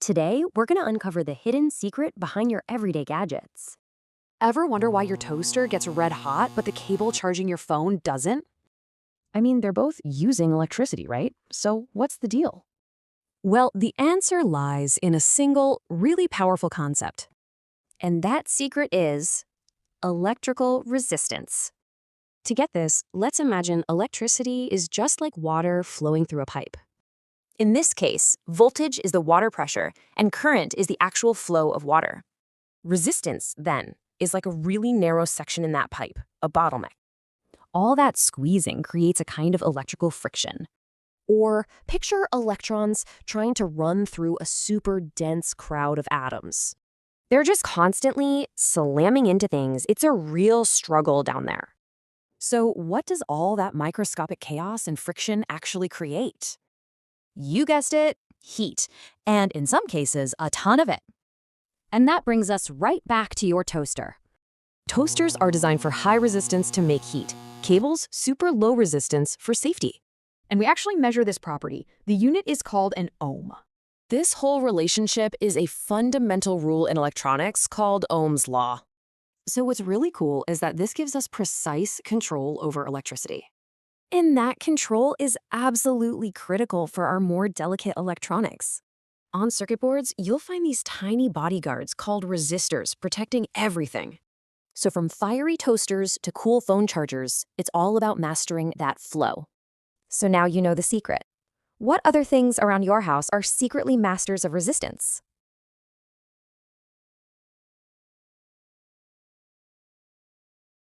Today, we're going to uncover the hidden secret behind your everyday gadgets. Ever wonder why your toaster gets red hot, but the cable charging your phone doesn't? I mean, they're both using electricity, right? So what's the deal? Well, the answer lies in a single, really powerful concept. And that secret is electrical resistance. To get this, let's imagine electricity is just like water flowing through a pipe. In this case, voltage is the water pressure, and current is the actual flow of water. Resistance, then, is like a really narrow section in that pipe, a bottleneck. All that squeezing creates a kind of electrical friction. Or picture electrons trying to run through a super dense crowd of atoms. They're just constantly slamming into things. It's a real struggle down there. So what does all that microscopic chaos and friction actually create? You guessed it, heat, and in some cases, a ton of it. And that brings us right back to your toaster. Toasters are designed for high resistance to make heat. Cables, super low resistance for safety. And we actually measure this property. The unit is called an ohm. This whole relationship is a fundamental rule in electronics called Ohm's law. So what's really cool is that this gives us precise control over electricity. And that control is absolutely critical for our more delicate electronics. On circuit boards, you'll find these tiny bodyguards called resistors protecting everything. So from fiery toasters to cool phone chargers, it's all about mastering that flow. So now you know the secret. What other things around your house are secretly masters of resistance?